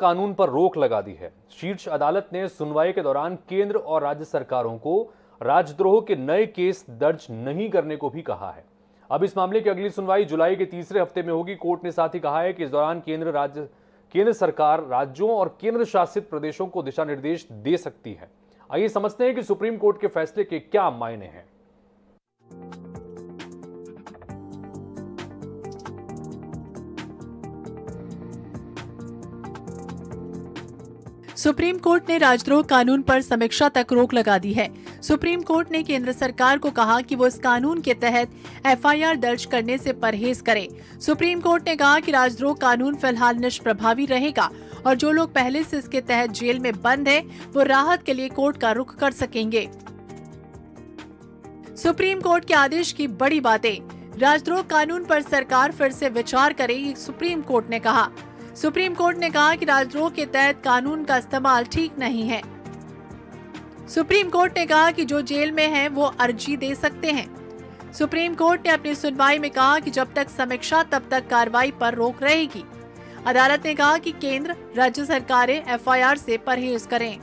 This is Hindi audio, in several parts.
कानून पर रोक लगा दी है। शीर्ष अदालत ने सुनवाई के दौरान केंद्र और राज्य सरकारों को राजद्रोह के नए केस दर्ज नहीं करने को भी कहा है। अब इस मामले की अगली सुनवाई जुलाई के तीसरे हफ्ते में होगी। कोर्ट ने साथ ही कहा है कि इस दौरान केंद्र सरकार राज्यों और केंद्र शासित प्रदेशों को दिशा निर्देश दे सकती है। आइए समझते हैं कि सुप्रीम कोर्ट के फैसले के क्या मायने हैं। सुप्रीम कोर्ट ने राजद्रोह कानून पर समीक्षा तक रोक लगा दी है। सुप्रीम कोर्ट ने केंद्र सरकार को कहा कि वो इस कानून के तहत एफआईआर दर्ज करने से परहेज करे। सुप्रीम कोर्ट ने कहा कि राजद्रोह कानून फिलहाल निष्प्रभावी रहेगा और जो लोग पहले से इसके तहत जेल में बंद हैं, वो राहत के लिए कोर्ट का रुख कर सकेंगे। सुप्रीम कोर्ट के आदेश की बड़ी बातें। राजद्रोह कानून पर सरकार फिर से विचार करे, सुप्रीम कोर्ट ने कहा। सुप्रीम कोर्ट ने कहा कि राजद्रोह के तहत कानून का इस्तेमाल ठीक नहीं है। सुप्रीम कोर्ट ने कहा कि जो जेल में हैं, वो अर्जी दे सकते हैं। सुप्रीम कोर्ट ने अपनी सुनवाई में कहा कि जब तक समीक्षा तब तक कार्रवाई पर रोक रहेगी। अदालत ने कहा कि केंद्र राज्य सरकारें एफआईआर से परहेज करें।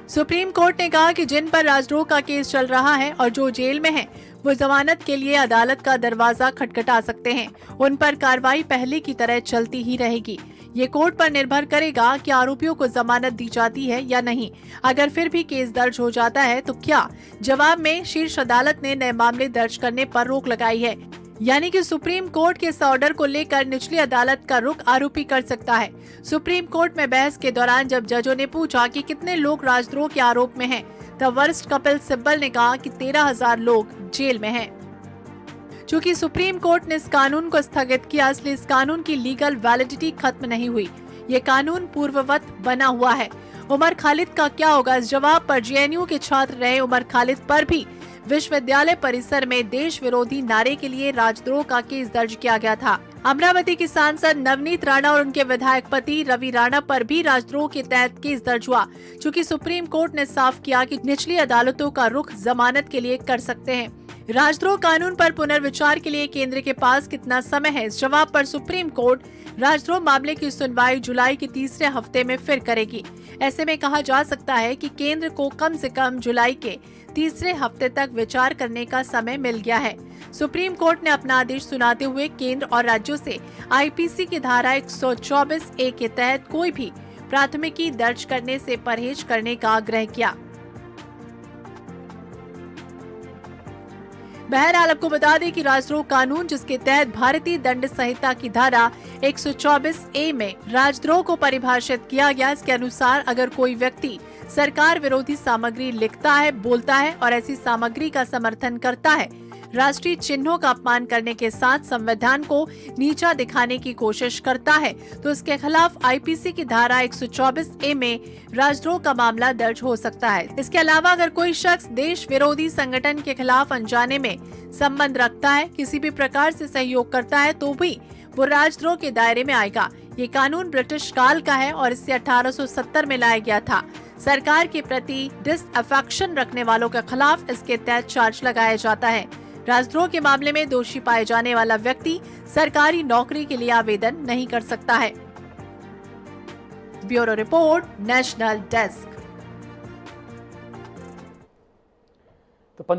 सुप्रीम कोर्ट ने कहा कि जिन पर राजद्रोह का केस चल रहा है और जो जेल में हैं, वो जमानत के लिए अदालत का दरवाजा खटखटा सकते हैं। उन पर कार्रवाई पहले की तरह चलती ही रहेगी। ये कोर्ट पर निर्भर करेगा कि आरोपियों को जमानत दी जाती है या नहीं। अगर फिर भी केस दर्ज हो जाता है तो क्या? जवाब में शीर्ष अदालत ने नए मामले दर्ज करने पर रोक लगाई है। यानी कि सुप्रीम कोर्ट के इस ऑर्डर को लेकर निचली अदालत का रुख आरोपी कर सकता है। सुप्रीम कोर्ट में बहस के दौरान जब जजों ने पूछा कि कितने लोग राजद्रोह के आरोप में हैं, तब वरिष्ठ कपिल सिब्बल ने कहा कि 13,000 लोग जेल में हैं। चूंकि सुप्रीम कोर्ट ने इस कानून को स्थगित किया, इसलिए इस कानून की लीगल वैलिडिटी खत्म नहीं हुई। ये कानून पूर्ववत बना हुआ है। उमर खालिद का क्या होगा? इस जवाब पर जेएनयू के छात्र रहे उमर खालिद पर भी विश्वविद्यालय परिसर में देश विरोधी नारे के लिए राजद्रोह का केस दर्ज किया गया था। अमरावती की सांसद नवनीत राणा और उनके विधायक पति रवि राणा पर भी राजद्रोह के तहत केस दर्ज हुआ। चूंकि सुप्रीम कोर्ट ने साफ किया कि निचली अदालतों का रुख जमानत के लिए कर सकते हैं। राजद्रोह कानून पर पुनर्विचार के लिए केंद्र के पास कितना समय है? इस जवाब पर सुप्रीम कोर्ट राजद्रोह मामले की सुनवाई जुलाई के तीसरे हफ्ते में फिर करेगी। ऐसे में कहा जा सकता है कि केंद्र को कम से कम जुलाई के तीसरे हफ्ते तक विचार करने का समय मिल गया है। सुप्रीम कोर्ट ने अपना आदेश सुनाते हुए केंद्र और राज्यों से आईपीसी की धारा 124(a) के तहत कोई भी प्राथमिकी दर्ज करने से परहेज करने का आग्रह किया। बहरहाल आपको बता दें कि राजद्रोह कानून, जिसके तहत भारतीय दंड संहिता की धारा 124(a) में राजद्रोह को परिभाषित किया गया, इसके अनुसार अगर कोई व्यक्ति सरकार विरोधी सामग्री लिखता है, बोलता है और ऐसी सामग्री का समर्थन करता है, राष्ट्रीय चिन्हों का अपमान करने के साथ संविधान को नीचा दिखाने की कोशिश करता है, तो इसके खिलाफ आईपीसी की धारा 124(a) में राजद्रोह का मामला दर्ज हो सकता है। इसके अलावा अगर कोई शख्स देश विरोधी संगठन के खिलाफ अनजाने में संबंध रखता है, किसी भी प्रकार से सहयोग करता है, तो भी वो राजद्रोह के दायरे में आएगा। ये कानून ब्रिटिश काल का है और इसे 1870 में लाया गया था। सरकार के प्रति डिसअफेक्शन रखने वालों के खिलाफ इसके तहत चार्ज लगाया जाता है। राजद्रोह के मामले में दोषी पाए जाने वाला व्यक्ति सरकारी नौकरी के लिए आवेदन नहीं कर सकता है। Bureau report, national desk. तो पंजाब